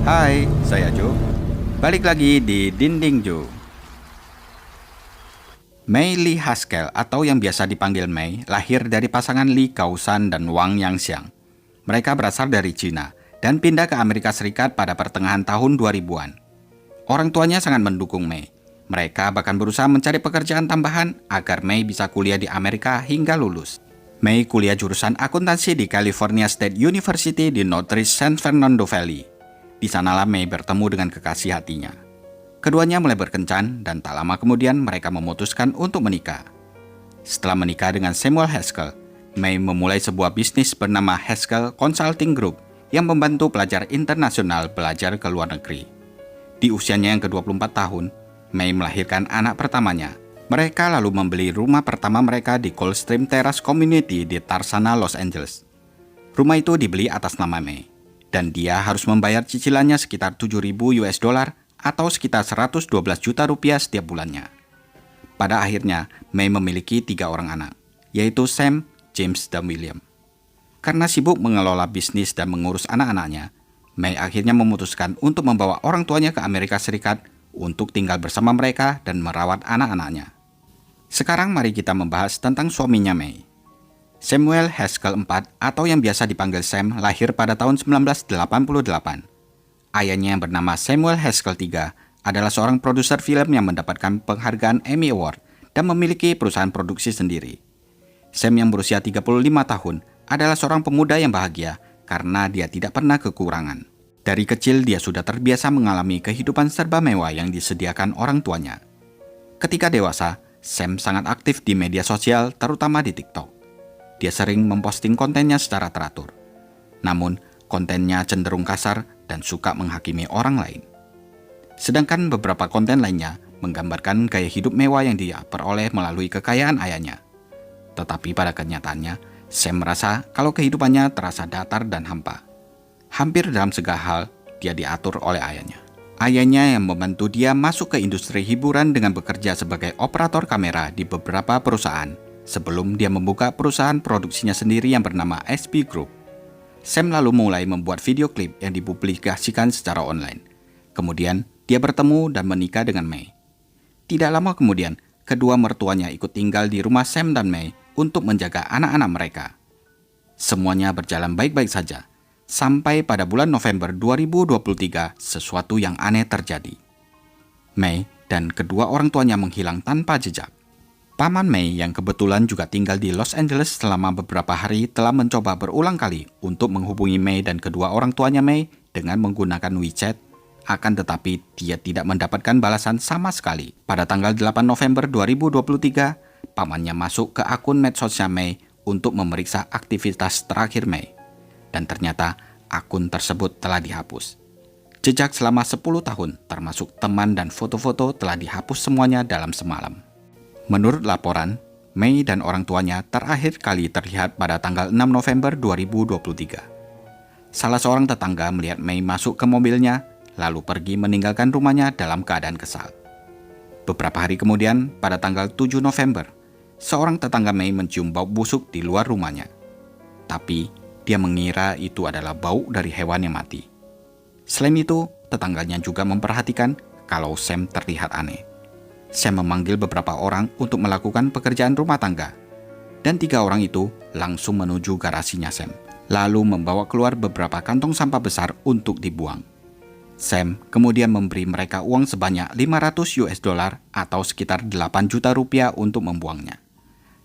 Hai, saya Joe. Balik lagi di Dinding Joe. Mei Lee Haskell atau yang biasa dipanggil Mei lahir dari pasangan Lee Kaosan dan Wang Yangxiang. Mereka berasal dari Cina dan pindah ke Amerika Serikat pada pertengahan tahun 2000-an. Orang tuanya sangat mendukung Mei. Mereka bahkan berusaha mencari pekerjaan tambahan agar Mei bisa kuliah di Amerika hingga lulus. Mei kuliah jurusan akuntansi di California State University di Northeast San Fernando Valley. Di sanalah Mei bertemu dengan kekasih hatinya. Keduanya mulai berkencan dan tak lama kemudian mereka memutuskan untuk menikah. Setelah menikah dengan Samuel Haskell, Mei memulai sebuah bisnis bernama Haskell Consulting Group yang membantu pelajar internasional belajar ke luar negeri. Di usianya yang ke-24 tahun, Mei melahirkan anak pertamanya. Mereka lalu membeli rumah pertama mereka di Coldstream Terrace Community di Tarzana, Los Angeles. Rumah itu dibeli atas nama Mei, dan dia harus membayar cicilannya sekitar 7.000 US dollar atau sekitar 112 juta rupiah setiap bulannya. Pada akhirnya, Mei memiliki 3 orang anak, yaitu Sam, James, dan William. Karena sibuk mengelola bisnis dan mengurus anak-anaknya, Mei akhirnya memutuskan untuk membawa orang tuanya ke Amerika Serikat untuk tinggal bersama mereka dan merawat anak-anaknya. Sekarang mari kita membahas tentang suaminya Mei. Samuel Haskell IV atau yang biasa dipanggil Sam lahir pada tahun 1988. Ayahnya yang bernama Samuel Haskell III adalah seorang produser film yang mendapatkan penghargaan Emmy Award dan memiliki perusahaan produksi sendiri. Sam yang berusia 35 tahun adalah seorang pemuda yang bahagia karena dia tidak pernah kekurangan. Dari kecil dia sudah terbiasa mengalami kehidupan serba mewah yang disediakan orang tuanya. Ketika dewasa, Sam sangat aktif di media sosial terutama di TikTok. Dia sering memposting kontennya secara teratur. Namun, kontennya cenderung kasar dan suka menghakimi orang lain. Sedangkan beberapa konten lainnya menggambarkan gaya hidup mewah yang dia peroleh melalui kekayaan ayahnya. Tetapi pada kenyataannya, Sam merasa kalau kehidupannya terasa datar dan hampa. Hampir dalam segala hal, dia diatur oleh ayahnya. Ayahnya yang membantu dia masuk ke industri hiburan dengan bekerja sebagai operator kamera di beberapa perusahaan sebelum dia membuka perusahaan produksinya sendiri yang bernama SB Group. Sam lalu mulai membuat video klip yang dipublikasikan secara online. Kemudian, dia bertemu dan menikah dengan Mei. Tidak lama kemudian, kedua mertuanya ikut tinggal di rumah Sam dan Mei untuk menjaga anak-anak mereka. Semuanya berjalan baik-baik saja, sampai pada bulan November 2023 sesuatu yang aneh terjadi. Mei dan kedua orang tuanya menghilang tanpa jejak. Paman Mei yang kebetulan juga tinggal di Los Angeles selama beberapa hari telah mencoba berulang kali untuk menghubungi Mei dan kedua orang tuanya Mei dengan menggunakan WeChat, akan tetapi dia tidak mendapatkan balasan sama sekali. Pada tanggal 8 November 2023, pamannya masuk ke akun medsosnya Mei untuk memeriksa aktivitas terakhir Mei. Dan ternyata akun tersebut telah dihapus. Jejak selama 10 tahun termasuk teman dan foto-foto telah dihapus semuanya dalam semalam. Menurut laporan, Mei dan orang tuanya terakhir kali terlihat pada tanggal 6 November 2023. Salah seorang tetangga melihat Mei masuk ke mobilnya, lalu pergi meninggalkan rumahnya dalam keadaan kesal. Beberapa hari kemudian, pada tanggal 7 November, seorang tetangga Mei mencium bau busuk di luar rumahnya. Tapi, dia mengira itu adalah bau dari hewan yang mati. Selain itu, tetangganya juga memperhatikan kalau Sam terlihat aneh. Sam memanggil beberapa orang untuk melakukan pekerjaan rumah tangga, dan 3 orang itu langsung menuju garasinya Sam, lalu membawa keluar beberapa kantong sampah besar untuk dibuang. Sam kemudian memberi mereka uang sebanyak 500 US dollar atau sekitar 8 juta rupiah untuk membuangnya.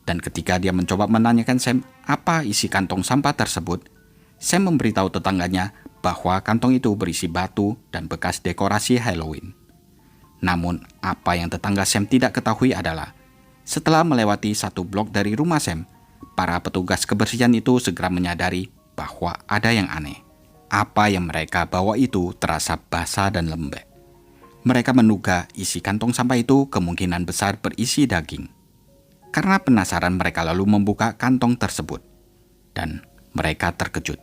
Dan ketika dia mencoba menanyakan Sam apa isi kantong sampah tersebut, Sam memberitahu tetangganya bahwa kantong itu berisi batu dan bekas dekorasi Halloween. Namun, apa yang tetangga Sam tidak ketahui adalah, setelah melewati 1 blok dari rumah Sam, para petugas kebersihan itu segera menyadari bahwa ada yang aneh. Apa yang mereka bawa itu terasa basah dan lembek. Mereka menduga isi kantong sampah itu kemungkinan besar berisi daging. Karena penasaran mereka lalu membuka kantong tersebut. Dan mereka terkejut.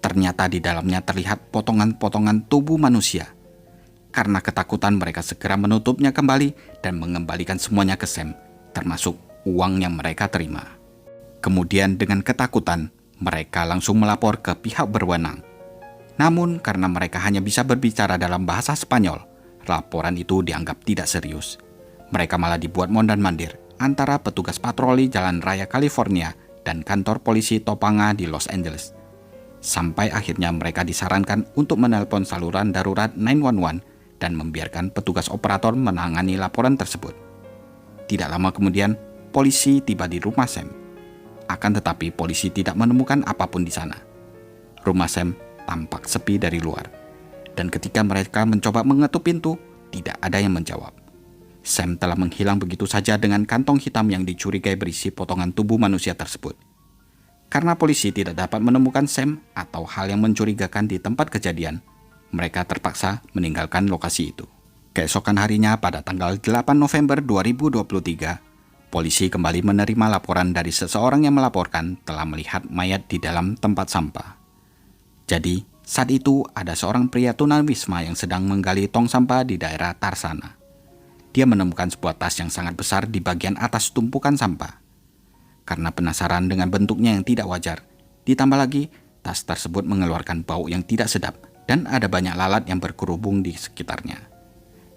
Ternyata di dalamnya terlihat potongan-potongan tubuh manusia. Karena ketakutan mereka segera menutupnya kembali dan mengembalikan semuanya ke Sam, termasuk uang yang mereka terima. Kemudian dengan ketakutan, mereka langsung melapor ke pihak berwenang. Namun karena mereka hanya bisa berbicara dalam bahasa Spanyol, laporan itu dianggap tidak serius. Mereka malah dibuat mondar-mandir antara petugas patroli Jalan Raya California dan kantor polisi Topanga di Los Angeles. Sampai akhirnya mereka disarankan untuk menelpon saluran darurat 911 dan membiarkan petugas operator menangani laporan tersebut. Tidak lama kemudian, polisi tiba di rumah Sam. Akan tetapi polisi tidak menemukan apapun di sana. Rumah Sam tampak sepi dari luar. Dan ketika mereka mencoba mengetuk pintu, tidak ada yang menjawab. Sam telah menghilang begitu saja dengan kantong hitam yang dicurigai berisi potongan tubuh manusia tersebut. Karena polisi tidak dapat menemukan Sam atau hal yang mencurigakan di tempat kejadian, mereka terpaksa meninggalkan lokasi itu. Keesokan harinya pada tanggal 8 November 2023, polisi kembali menerima laporan dari seseorang yang melaporkan telah melihat mayat di dalam tempat sampah. Jadi, saat itu ada seorang pria tunawisma yang sedang menggali tong sampah di daerah Tarsana. Dia menemukan sebuah tas yang sangat besar di bagian atas tumpukan sampah. Karena penasaran dengan bentuknya yang tidak wajar, ditambah lagi tas tersebut mengeluarkan bau yang tidak sedap dan ada banyak lalat yang berkerubung di sekitarnya.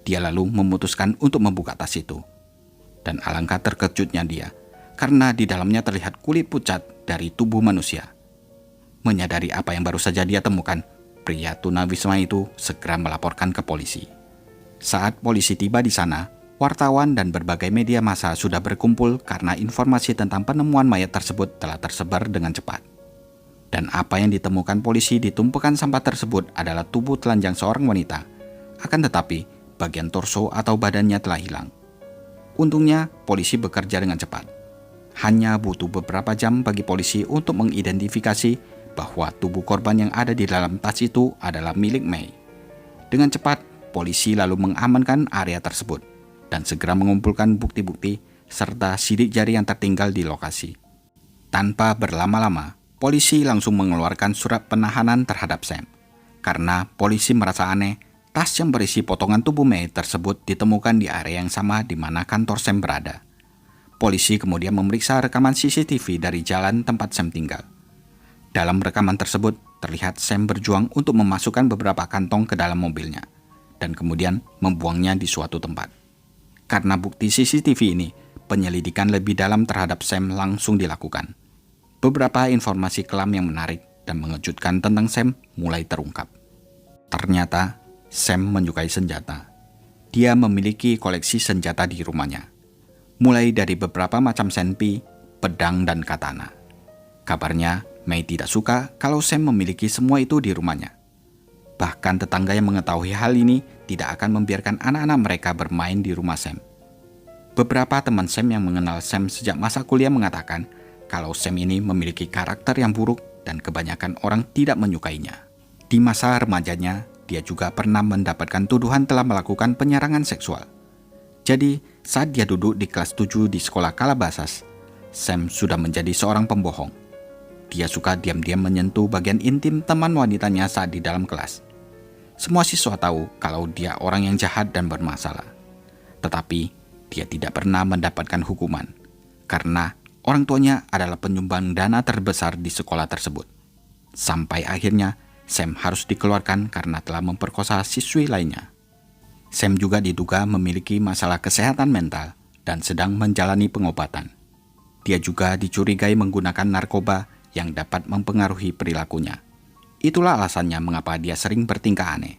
Dia lalu memutuskan untuk membuka tas itu. Dan alangkah terkejutnya dia, karena di dalamnya terlihat kulit pucat dari tubuh manusia. Menyadari apa yang baru saja dia temukan, pria tunawisma itu segera melaporkan ke polisi. Saat polisi tiba di sana, wartawan dan berbagai media massa sudah berkumpul karena informasi tentang penemuan mayat tersebut telah tersebar dengan cepat. Dan apa yang ditemukan polisi di tumpukan sampah tersebut adalah tubuh telanjang seorang wanita. Akan tetapi, bagian torso atau badannya telah hilang. Untungnya, polisi bekerja dengan cepat. Hanya butuh beberapa jam bagi polisi untuk mengidentifikasi bahwa tubuh korban yang ada di dalam tas itu adalah milik May. Dengan cepat, polisi lalu mengamankan area tersebut dan segera mengumpulkan bukti-bukti serta sidik jari yang tertinggal di lokasi. Tanpa berlama-lama, polisi langsung mengeluarkan surat penahanan terhadap Sam. Karena polisi merasa aneh, tas yang berisi potongan tubuh May tersebut ditemukan di area yang sama di mana kantor Sam berada. Polisi kemudian memeriksa rekaman CCTV dari jalan tempat Sam tinggal. Dalam rekaman tersebut, terlihat Sam berjuang untuk memasukkan beberapa kantong ke dalam mobilnya, dan kemudian membuangnya di suatu tempat. Karena bukti CCTV ini, penyelidikan lebih dalam terhadap Sam langsung dilakukan. Beberapa informasi kelam yang menarik dan mengejutkan tentang Sam mulai terungkap. Ternyata, Sam menyukai senjata. Dia memiliki koleksi senjata di rumahnya, mulai dari beberapa macam senpi, pedang, dan katana. Kabarnya, May tidak suka kalau Sam memiliki semua itu di rumahnya. Bahkan tetangga yang mengetahui hal ini tidak akan membiarkan anak-anak mereka bermain di rumah Sam. Beberapa teman Sam yang mengenal Sam sejak masa kuliah mengatakan kalau Sam ini memiliki karakter yang buruk dan kebanyakan orang tidak menyukainya. Di masa remajanya, dia juga pernah mendapatkan tuduhan telah melakukan penyerangan seksual. Jadi, saat dia duduk di kelas 7 di sekolah Calabasas, Sam sudah menjadi seorang pembohong. Dia suka diam-diam menyentuh bagian intim teman wanitanya saat di dalam kelas. Semua siswa tahu kalau dia orang yang jahat dan bermasalah. Tetapi, dia tidak pernah mendapatkan hukuman, karena orang tuanya adalah penyumbang dana terbesar di sekolah tersebut. Sampai akhirnya, Sam harus dikeluarkan karena telah memperkosa siswi lainnya. Sam juga diduga memiliki masalah kesehatan mental dan sedang menjalani pengobatan. Dia juga dicurigai menggunakan narkoba yang dapat mempengaruhi perilakunya. Itulah alasannya mengapa dia sering bertingkah aneh.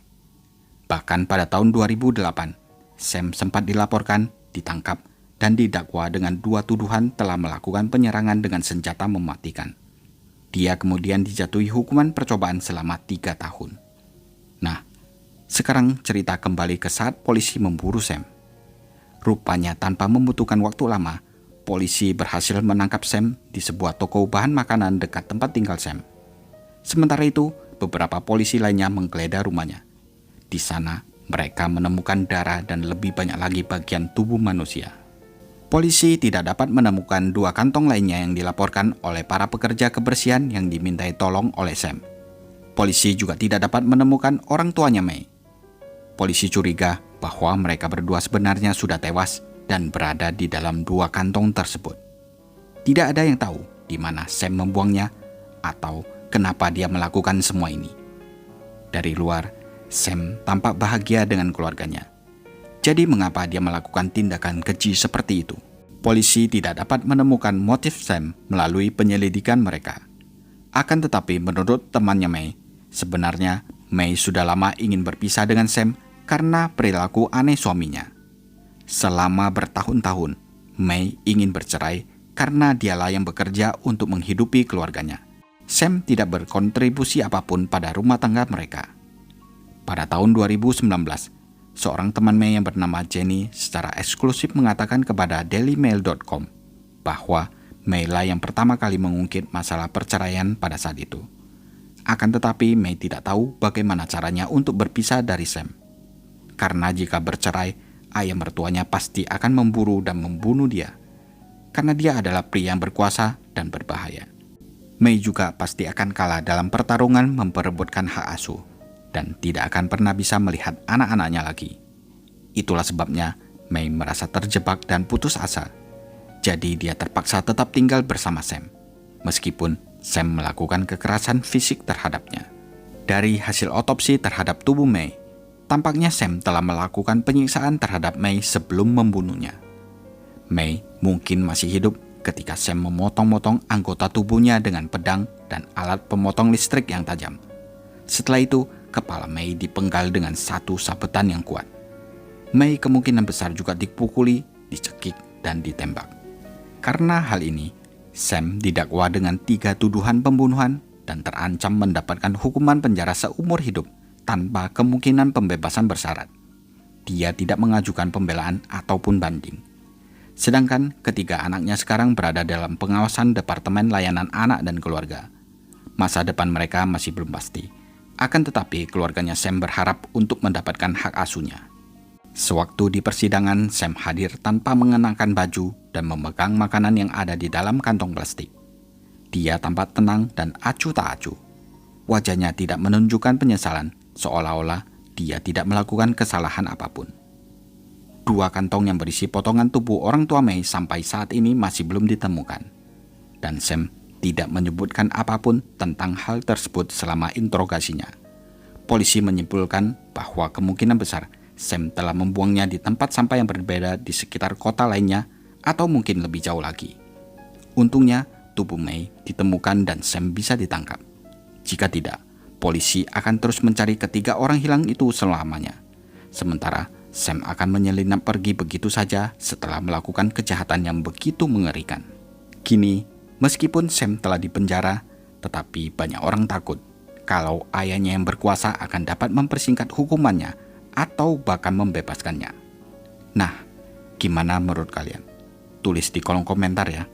Bahkan pada tahun 2008, Sam sempat dilaporkan, ditangkap, dan didakwa dengan 2 tuduhan telah melakukan penyerangan dengan senjata mematikan. Dia kemudian dijatuhi hukuman percobaan selama 3 tahun. Nah, sekarang cerita kembali ke saat polisi memburu Sam. Rupanya tanpa membutuhkan waktu lama, polisi berhasil menangkap Sam di sebuah toko bahan makanan dekat tempat tinggal Sam. Sementara itu, beberapa polisi lainnya menggeledah rumahnya. Di sana, mereka menemukan darah dan lebih banyak lagi bagian tubuh manusia. Polisi tidak dapat menemukan 2 kantong lainnya yang dilaporkan oleh para pekerja kebersihan yang dimintai tolong oleh Sam. Polisi juga tidak dapat menemukan orang tuanya May. Polisi curiga bahwa mereka berdua sebenarnya sudah tewas dan berada di dalam 2 kantong tersebut. Tidak ada yang tahu di mana Sam membuangnya atau kenapa dia melakukan semua ini. Dari luar, Sam tampak bahagia dengan keluarganya. Jadi mengapa dia melakukan tindakan keji seperti itu? Polisi tidak dapat menemukan motif Sam melalui penyelidikan mereka. Akan tetapi menurut temannya May, sebenarnya May sudah lama ingin berpisah dengan Sam karena perilaku aneh suaminya. Selama bertahun-tahun, May ingin bercerai karena dialah yang bekerja untuk menghidupi keluarganya. Sam tidak berkontribusi apapun pada rumah tangga mereka. Pada tahun 2019, seorang teman May yang bernama Jenny secara eksklusif mengatakan kepada dailymail.com bahwa May lah yang pertama kali mengungkit masalah perceraian pada saat itu. Akan tetapi May tidak tahu bagaimana caranya untuk berpisah dari Sam. Karena jika bercerai, ayah mertuanya pasti akan memburu dan membunuh dia. Karena dia adalah pria yang berkuasa dan berbahaya. May juga pasti akan kalah dalam pertarungan memperebutkan hak asuh dan tidak akan pernah bisa melihat anak-anaknya lagi. Itulah sebabnya May merasa terjebak dan putus asa. Jadi dia terpaksa tetap tinggal bersama Sam, meskipun Sam melakukan kekerasan fisik terhadapnya. Dari hasil otopsi terhadap tubuh May, tampaknya Sam telah melakukan penyiksaan terhadap May sebelum membunuhnya. May mungkin masih hidup ketika Sam memotong-motong anggota tubuhnya dengan pedang dan alat pemotong listrik yang tajam. Setelah itu, kepala May dipenggal dengan satu sabetan yang kuat. May kemungkinan besar juga dipukuli, dicekik, dan ditembak. Karena hal ini, Sam didakwa dengan 3 tuduhan pembunuhan dan terancam mendapatkan hukuman penjara seumur hidup tanpa kemungkinan pembebasan bersyarat. Dia tidak mengajukan pembelaan ataupun banding. Sedangkan ketiga anaknya sekarang berada dalam pengawasan Departemen Layanan Anak dan Keluarga. Masa depan mereka masih belum pasti. Akan tetapi keluarganya Sam berharap untuk mendapatkan hak asuhnya. Sewaktu di persidangan, Sam hadir tanpa mengenakan baju dan memegang makanan yang ada di dalam kantong plastik. Dia tampak tenang dan acuh tak acuh. Wajahnya tidak menunjukkan penyesalan, seolah-olah dia tidak melakukan kesalahan apapun. 2 kantong yang berisi potongan tubuh orang tua May sampai saat ini masih belum ditemukan. Dan Sam tidak menyebutkan apapun tentang hal tersebut selama interogasinya. Polisi menyimpulkan bahwa kemungkinan besar Sam telah membuangnya di tempat sampah yang berbeda di sekitar kota lainnya atau mungkin lebih jauh lagi. Untungnya, tubuh May ditemukan dan Sam bisa ditangkap. Jika tidak, polisi akan terus mencari ketiga orang hilang itu selamanya. Sementara, Sam akan menyelinap pergi begitu saja setelah melakukan kejahatan yang begitu mengerikan. Kini, meskipun Sam telah dipenjara, tetapi banyak orang takut kalau ayahnya yang berkuasa akan dapat mempersingkat hukumannya atau bahkan membebaskannya. Nah, gimana menurut kalian? Tulis di kolom komentar ya.